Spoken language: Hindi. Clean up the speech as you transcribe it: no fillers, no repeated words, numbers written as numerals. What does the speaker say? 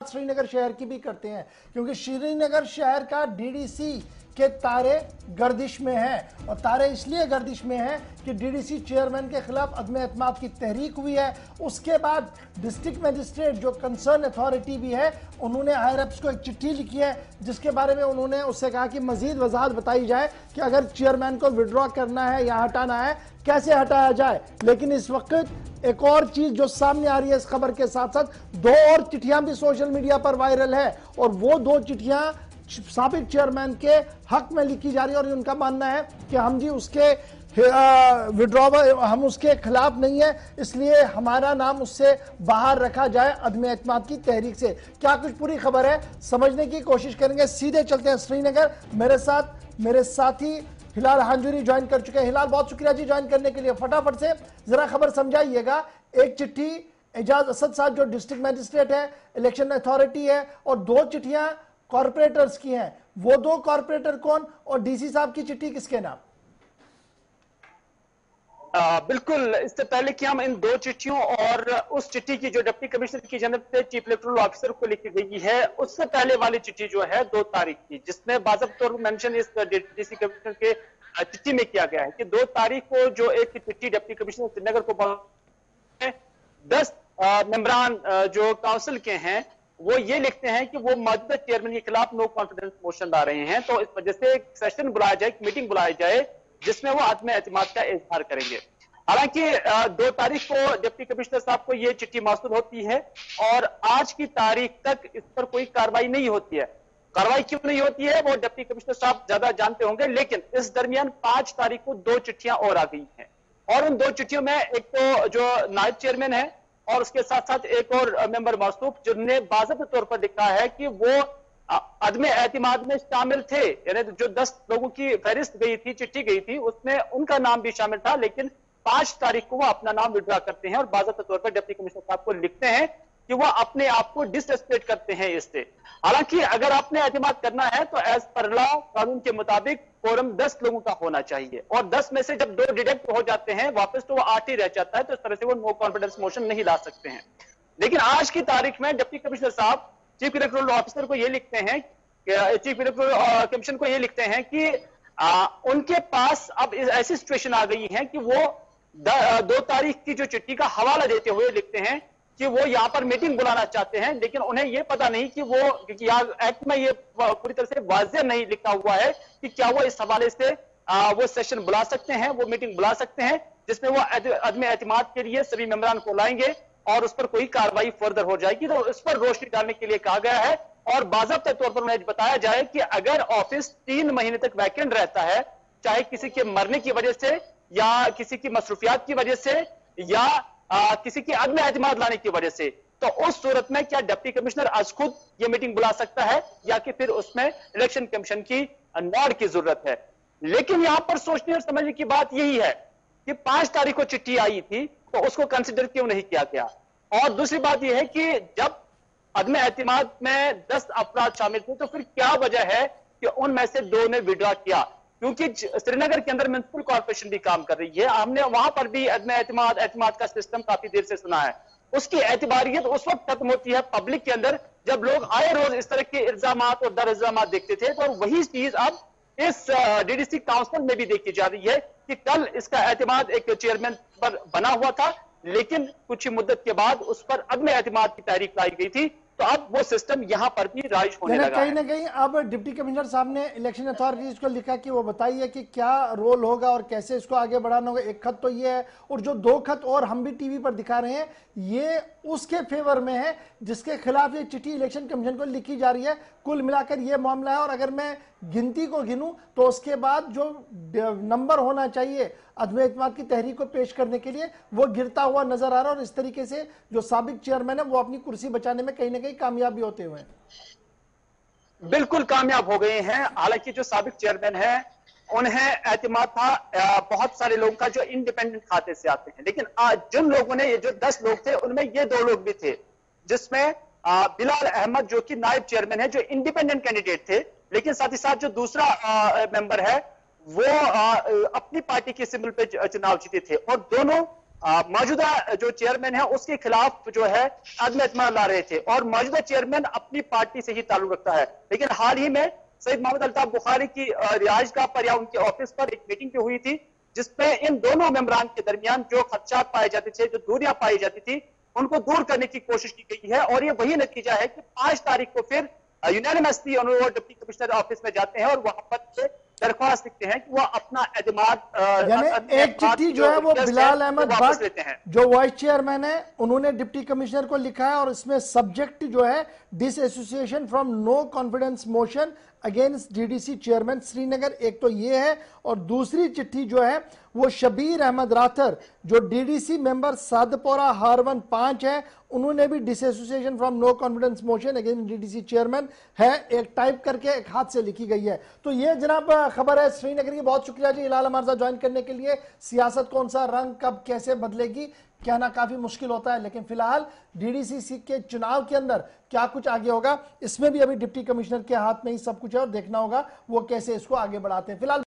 श्रीनगर शहर की भी करते हैं, क्योंकि श्रीनगर शहर का डीडीसी के तारे गर्दिश में हैं, और तारे इसलिए गर्दिश में हैं कि डीडीसी चेयरमैन के खिलाफ अदम एतमाद की तहरीक हुई है। उसके बाद डिस्ट्रिक्ट मजिस्ट्रेट जो कंसर्न अथॉरिटी भी है, उन्होंने हायर अप्स को एक चिट्ठी लिखी है जिसके बारे में उन्होंने उससे कहा कि मजीद वजाहत बताई जाए कि अगर चेयरमैन को विड्रॉ करना है या हटाना है कैसे हटाया जाए। लेकिन इस वक्त एक और चीज जो सामने आ रही है इस खबर के साथ साथ, दो और चिट्ठियां भी सोशल मीडिया पर वायरल है, और वो दो चिट्ठियां साबिक चेयरमैन के हक में लिखी जा रही है, और उनका मानना है कि हम जी उसके विड्रॉवल, हम उसके खिलाफ नहीं है, इसलिए हमारा नाम उससे बाहर रखा जाए अदम एतमाद की तहरीक से। क्या कुछ पूरी खबर है, समझने की कोशिश करेंगे। सीधे चलते हैं श्रीनगर। मेरे साथ मेरे साथी हिलाल हांजुरी ज्वाइन कर चुके हैं। हिलाल, बहुत शुक्रिया जी ज्वाइन करने के लिए। फटाफट से जरा खबर समझाइएगा। एक चिट्ठी एजाज असद साहब जो डिस्ट्रिक्ट मजिस्ट्रेट है, इलेक्शन अथॉरिटी है, और दो चिट्ठियां कॉर्पोरेटर्स की हैं। वो दो कॉर्पोरेटर कौन, और डीसी साहब की चिट्ठी किसके नाम? बिल्कुल, इससे पहले कि हम इन दो चिट्ठियों और उस चिट्ठी की जो डिप्टी कमिश्नर की जानब से चीफ इलेक्टोरल ऑफिसर को लिखी गई है, उससे पहले वाली चिट्ठी जो है 2 तारीख की, जिसमें बाज़ाब्ता तौर पर मेंशन इस डीसी कमिश्नर के चिट्ठी में किया गया है कि 2 तारीख को जो एक चिट्ठी डिप्टी कमिश्नर श्रीनगर को 10 मेंबरान जो काउंसिल के हैं वो ये लिखते हैं कि वो मौजूदा चेयरमैन के खिलाफ नो कॉन्फिडेंस मोशन ला रहे हैं। तो इस वजह से एक सेशन बुलाया जाए, एक मीटिंग बुलाई जाए जिसमें वो आत्म एतमाद का इजहार करेंगे। हालांकि 2 तारीख को डिप्टी कमिश्नर साहब को ये चिट्ठी मौसूल होती है और आज की तारीख तक इस पर कोई कार्रवाई नहीं होती है। कार्रवाई क्यों नहीं होती है वो डिप्टी कमिश्नर साहब ज्यादा जानते होंगे, लेकिन इस दरमियान 5 तारीख को 2 चिट्ठियां और आ गई हैं, और उन 2 चिट्ठियों में एक तो जो नायब चेयरमैन है और उसके साथ साथ एक और मेंबर मौसूफ, जिन्होंने बाज़ाब्ता तौर पर लिखा है कि वो अदम एतमाद में शामिल थे, यानी जो 10 लोगों की फहरिस्त गई थी, चिट्ठी गई थी, उसमें उनका नाम भी शामिल था, लेकिन 5 तारीख को वो अपना नाम विड्रॉ करते हैं और बाज़ाब्ता तौर पर डिप्टी कमिश्नर साहब को लिखते हैं कि वह अपने आप को डिसरेस्पेक्ट करते हैं इससे। हालांकि अगर आपने एतमाद करना है तो एज पर लॉ कानून के मुताबिक कोरम 10 लोगों का होना चाहिए, और 10 में से जब 2 डिडक्ट हो जाते हैं वापस तो वो 8 ही रह जाता है, तो इस तरह से वो नो कॉन्फिडेंस मोशन नहीं ला सकते हैं। लेकिन आज की तारीख में डिप्टी कमिश्नर साहब चीफ इलेक्टोरल ऑफिसर को ये लिखते हैं, चीफ इलेक्टोरल कमीशन को ये लिखते हैं कि उनके पास अब ऐसी सिचुएशन आ गई है कि वो 2 तारीख की जो चिट्ठी का हवाला देते हुए लिखते हैं कि वो यहाँ पर मीटिंग बुलाना चाहते हैं, लेकिन उन्हें ये पता नहीं कि वो, क्योंकि एक्ट में ये पूरी तरह से वाज़ेह नहीं लिखा हुआ है कि क्या वो इस हवाले से वो सेशन बुला सकते हैं, वो मीटिंग बुला सकते हैं जिसमें वो अदम एतमाद के लिए सभी मेंबरान को लाएंगे और उस पर कोई कार्रवाई फर्दर हो जाएगी। तो इस पर रोशनी डालने के लिए कहा गया है और बाज़ाब्ता तौर पर उन्हें बताया जाए कि अगर ऑफिस 3 महीने तक वैकेंट रहता है, चाहे किसी के मरने की वजह से या किसी की मसरूफियात की वजह से या किसी की अदम एतमाद लाने की वजह से, तो उस सूरत में क्या डिप्टी कमिश्नर आज खुद ये मीटिंग बुला सकता है या कि फिर उसमें इलेक्शन कमीशन की नॉड की जरूरत है। लेकिन यहां पर सोचने और समझने की बात यही है कि 5 तारीख को चिट्ठी आई थी तो उसको कंसिडर क्यों नहीं किया गया। और दूसरी बात यह है कि जब अदम एतमाद में 10 अफराद शामिल थे तो फिर क्या वजह है कि उनमें से 2 ने विड्रॉ किया, क्योंकि श्रीनगर के अंदर म्युनिसिपल कॉर्पोरेशन भी काम कर रही है, हमने वहां पर भी अदम एतमाद का सिस्टम काफी देर से सुना है। उसकी एतबारियत उस वक्त खत्म होती है पब्लिक के अंदर जब लोग आए रोज इस तरह के इल्जामात और दर इल्जामात देखते थे, तो वही चीज अब इस डीडीसी काउंसिल में भी देखी जा रही है कि कल इसका एतमाद एक चेयरमैन पर बना हुआ था, लेकिन कुछ मुद्दत के बाद उस पर अदम एतमाद की तहरीक लाई गई थी, तो अब वो सिस्टम यहां पर भी राइज होने लगा है। कहीं ना कहीं अब डिप्टी कमिश्नर साहब ने इलेक्शन अथॉरिटीज को लिखा कि वो बताइए कि क्या रोल होगा और कैसे इसको आगे बढ़ाना होगा। एक खत तो ये है, और जो 2 खत और हम भी टीवी पर दिखा रहे हैं ये उसके फेवर में है जिसके खिलाफ ये चिट्ठी इलेक्शन कमीशन को लिखी जा रही है। कुल मिलाकर ये मामला है, और अगर मैं गिनती को गिनूं तो उसके बाद जो नंबर होना चाहिए अदम एतमाद की तहरीक को पेश करने के लिए वो गिरता हुआ नजर आ रहा है, और इस तरीके से जो साबिक चेयरमैन है वो अपनी कुर्सी बचाने में कहीं ना कहीं कामयाब भी होते हुए बिल्कुल कामयाब हो गए हैं। हालांकि जो साबिक चेयरमैन है उन्हें एतमाद था बहुत सारे लोगों का जो इंडिपेंडेंट खाते से आते हैं, लेकिन जिन लोगों ने, ये जो 10 लोग थे उनमें ये 2 लोग भी थे, जिसमें बिलाल अहमद जो कि नायब चेयरमैन है, जो इंडिपेंडेंट कैंडिडेट थे, लेकिन साथ ही साथ जो दूसरा मेंबर है वो अपनी पार्टी के सिंबल पे चुनाव जीते थे, और दोनों मौजूदा जो चेयरमैन है उसके खिलाफ जो है अदम एतमाद ला रहे थे, और मौजूदा चेयरमैन अपनी पार्टी से ही ताल्लुक रखता है। लेकिन हाल ही में सईद मोहम्मद अल्ताफ बुखारी की रिहाइशगाह पर या उनके ऑफिस पर एक मीटिंग भी हुई थी, जिसमें इन दोनों मेंबरान के दरमियान जो खदशात पाए जाते थे, जो दूरियां पाई जाती थी, उनको दूर करने की कोशिश की गई है। और ये वही नतीजा है कि 5 तारीख को फिर यूनानिमसली डिप्टी कमिश्नर ऑफिस में जाते हैं और वहां पर दरख्वास्त लिखते हैं कि वो अपना एतमाद यानी एक चिट्ठी जो है वो बिलाल अहमद भट्ट लेते हैं, जो वाइस चेयरमैन है, उन्होंने डिप्टी कमिश्नर को लिखा है और इसमें सब्जेक्ट जो है disassociation from no confidence motion against DDC chairman Srinagar, एक तो ये है। और दूसरी चिट्ठी जो है वो शबीर अहमद राथर जो डीडीसी मेंबर सादपोरा हारवन 5 है, उन्होंने भी disassociation from no confidence motion against DDC chairman है, एक टाइप करके एक हाथ से लिखी गई है। तो ये जनाब खबर है श्रीनगर की। बहुत शुक्रिया जी हिलाल हमारे साथ ज्वाइन करने के लिए। सियासत कौन सा रंग कब कैसे बदलेगी कहना काफी मुश्किल होता है, लेकिन फिलहाल डीडीसी के चुनाव के अंदर क्या कुछ आगे होगा, इसमें भी अभी डिप्टी कमिश्नर के हाथ में ही सब कुछ है और देखना होगा वो कैसे इसको आगे बढ़ाते हैं। फिलहाल